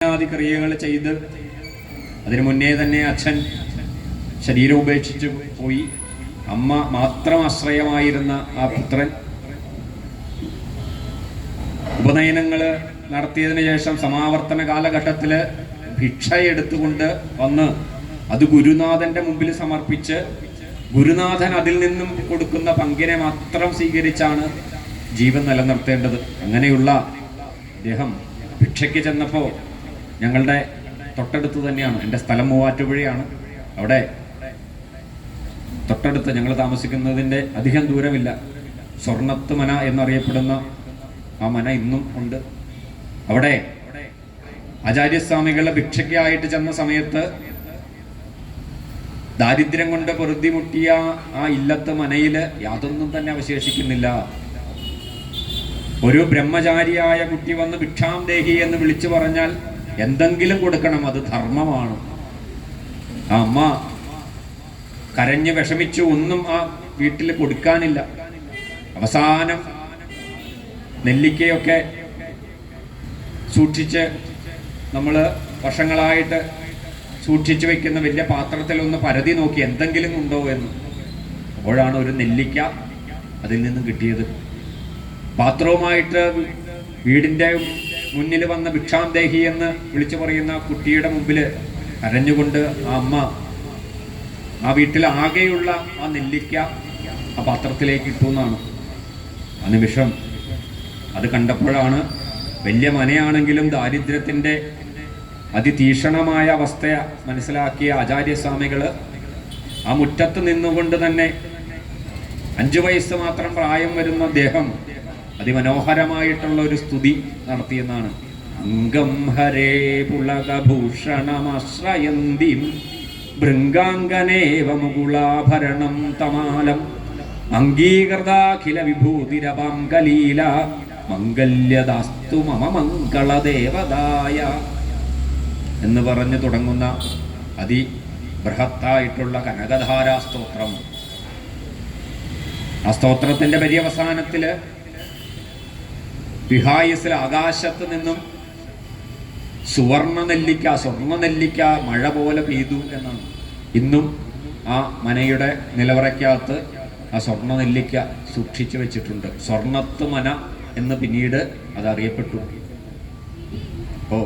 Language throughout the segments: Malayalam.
ആദി ക്രിയകൾ ചെയ്ത് അതിനു മുന്നേ തന്നെ അച്ഛൻ ശരീരം ഉപേക്ഷിച്ച് പോയി. അമ്മ മാത്രം ആശ്രയമായിരുന്ന ആ പുത്രൻ ഉപനയനങ്ങൾ നടത്തിയതിനു ശേഷം സമാവർത്തന കാലഘട്ടത്തിൽ ഭിക്ഷ എടുത്തുകൊണ്ട് വന്ന് അത് ഗുരുനാഥന്റെ മുമ്പിൽ സമർപ്പിച്ച് ഗുരുനാഥൻ അതിൽ നിന്നും കൊടുക്കുന്ന പങ്കിനെ മാത്രം സ്വീകരിച്ചാണ് ജീവൻ നിലനിർത്തേണ്ടത്. അങ്ങനെയുള്ള അദ്ദേഹം ഭിക്ഷയ്ക്ക് ചെന്നപ്പോൾ ഞങ്ങളുടെ തൊട്ടടുത്ത് തന്നെയാണ്, എൻ്റെ സ്ഥലം മൂവാറ്റുപുഴയാണ്. അവിടെ തൊട്ടടുത്ത് ഞങ്ങൾ താമസിക്കുന്നതിൻ്റെ അധികം ദൂരമില്ല, സ്വർണ്ണത്ത് മന എന്നറിയപ്പെടുന്ന ആ മന ഇന്നും ഉണ്ട്. അവിടെ ആചാര്യസ്വാമികളുടെ ഭിക്ഷയ്ക്കായിട്ട് ചെന്ന സമയത്ത് ദാരിദ്ര്യം കൊണ്ട് പൊറുതിമുട്ടിയ ആ ഇല്ലത്ത് മനയിൽ യാതൊന്നും തന്നെ അവശേഷിക്കുന്നില്ല. ഒരു ബ്രഹ്മചാരിയായ കുട്ടി വന്ന് ഭിക്ഷാം ദേഹി എന്ന് വിളിച്ചു പറഞ്ഞാൽ എന്തെങ്കിലും കൊടുക്കണം, അത് ധർമ്മമാണ്. ആ അമ്മ കരഞ്ഞ് വിഷമിച്ചു, ഒന്നും ആ വീട്ടിൽ കൊടുക്കാനില്ല. അവസാനം നെല്ലിക്കയൊക്കെ സൂക്ഷിച്ച് നമ്മൾ വർഷങ്ങളായിട്ട് സൂക്ഷിച്ചു വെക്കുന്ന വലിയ പാത്രത്തിൽ ഒന്ന് പരതി നോക്കി എന്തെങ്കിലും ഉണ്ടോ എന്ന്. അപ്പോഴാണ് ഒരു നെല്ലിക്ക അതിൽ നിന്നും കിട്ടിയത്. പാത്രവുമായിട്ട് വീടിൻ്റെ മുന്നിൽ വന്ന ഭിക്ഷാം ദേഹി എന്ന് വിളിച്ചു പറയുന്ന കുട്ടിയുടെ മുമ്പിൽ കരഞ്ഞുകൊണ്ട് ആ അമ്മ ആ വീട്ടിൽ ആകെയുള്ള ആ നെല്ലിക്ക ആ പാത്രത്തിലേക്ക് ഇട്ടു എന്നാണ്. ആ നിമിഷം അത് കണ്ടപ്പോഴാണ് വലിയ മനയാണെങ്കിലും ദാരിദ്ര്യത്തിൻ്റെ അതിതീക്ഷണമായ അവസ്ഥ മനസ്സിലാക്കിയ ആചാര്യസ്വാമികൾ ആ മുറ്റത്ത് നിന്നുകൊണ്ട് തന്നെ 5 വയസ്സ് മാത്രം പ്രായം വരുന്ന അദ്ദേഹം അതിമനോഹരമായിട്ടുള്ള ഒരു സ്തുതി നടത്തിയെന്നാണ്. അംഗം ഹരേ പുളകഭൂഷണമാശ്രയന്തിം ഭൃംഗാംഗനേവ മുകുളാഭരണം തമാലം അംഗീകൃതാഖില വിഭൂതിരപാംഗലീല മംഗല്യദാസ്തു മമ മംഗളദേവതായ എന്ന് പറഞ്ഞു തുടങ്ങുന്ന അതിബൃഹത്തായിട്ടുള്ള കനകധാരാ സ്തോത്രം. ആ സ്തോത്രത്തിന്റെ പര്യവസാനത്തിൽ വിഹായസിൽ ആകാശത്ത് നിന്നും സ്വർണ്ണ നെല്ലിക്ക മഴ പോലെ പെയ്തു എന്നാണ്. ഇന്നും ആ മനയുടെ നിലവറയ്ക്കകത്ത് ആ സ്വർണ്ണ നെല്ലിക്ക സൂക്ഷിച്ചു വെച്ചിട്ടുണ്ട്. സ്വർണ്ണത്ത് മന എന്ന് പിന്നീട് അതറിയപ്പെട്ടു. അപ്പോൾ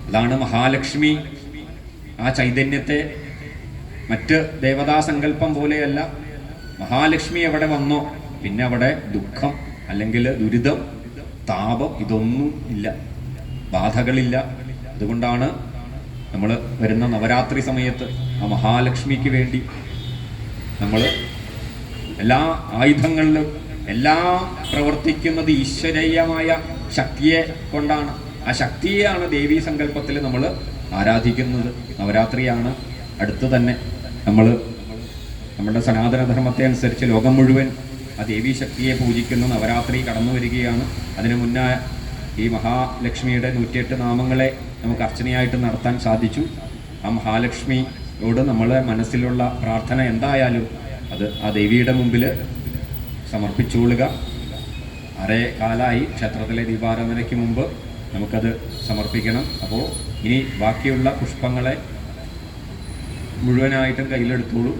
അതാണ് മഹാലക്ഷ്മി. ആ ചൈതന്യത്തെ മറ്റ് ദേവതാസങ്കല്പം പോലെയല്ല. മഹാലക്ഷ്മി എവിടെ വന്നോ പിന്നെ അവിടെ ദുഃഖം അല്ലെങ്കിൽ ദുരിതം, താപം ഇതൊന്നും ഇല്ല, ബാധകളില്ല. അതുകൊണ്ടാണ് നമ്മൾ വരുന്ന നവരാത്രി സമയത്ത് ആ മഹാലക്ഷ്മിക്ക് വേണ്ടി നമ്മൾ എല്ലാ ആയുധങ്ങളിലും എല്ലാം പ്രവർത്തിക്കുന്നത് ഈശ്വരീയമായ ശക്തിയെ കൊണ്ടാണ്. ആ ശക്തിയെയാണ് ദേവീ സങ്കല്പത്തിൽ നമ്മൾ ആരാധിക്കുന്നത്. നവരാത്രിയാണ് അടുത്ത് തന്നെ നമ്മൾ നമ്മുടെ സനാതനധർമ്മത്തെ അനുസരിച്ച് ലോകം മുഴുവൻ ആ ദേവീ ശക്തിയെ പൂജിക്കുന്ന നവരാത്രി കടന്നു വരികയാണ്. അതിനു മുന്നേ ഈ മഹാലക്ഷ്മിയുടെ 108 നാമങ്ങളെ നമുക്ക് അർച്ചനയായിട്ട് നടത്താൻ സാധിച്ചു. ആ മഹാലക്ഷ്മിയോട് നമ്മളെ മനസ്സിലുള്ള പ്രാർത്ഥന എന്തായാലും അത് ആ ദേവിയുടെ മുമ്പിൽ സമർപ്പിച്ചുകൊള്ളുക. അരേ കാലമായി ക്ഷേത്രത്തിലെ ദീപാരാധനയ്ക്ക് മുമ്പ് നമുക്കത് സമർപ്പിക്കണം. അപ്പോൾ ഇനി ബാക്കിയുള്ള പുഷ്പങ്ങളെ മുഴുവനായിട്ടും കയ്യിലെടുത്തോളൂ.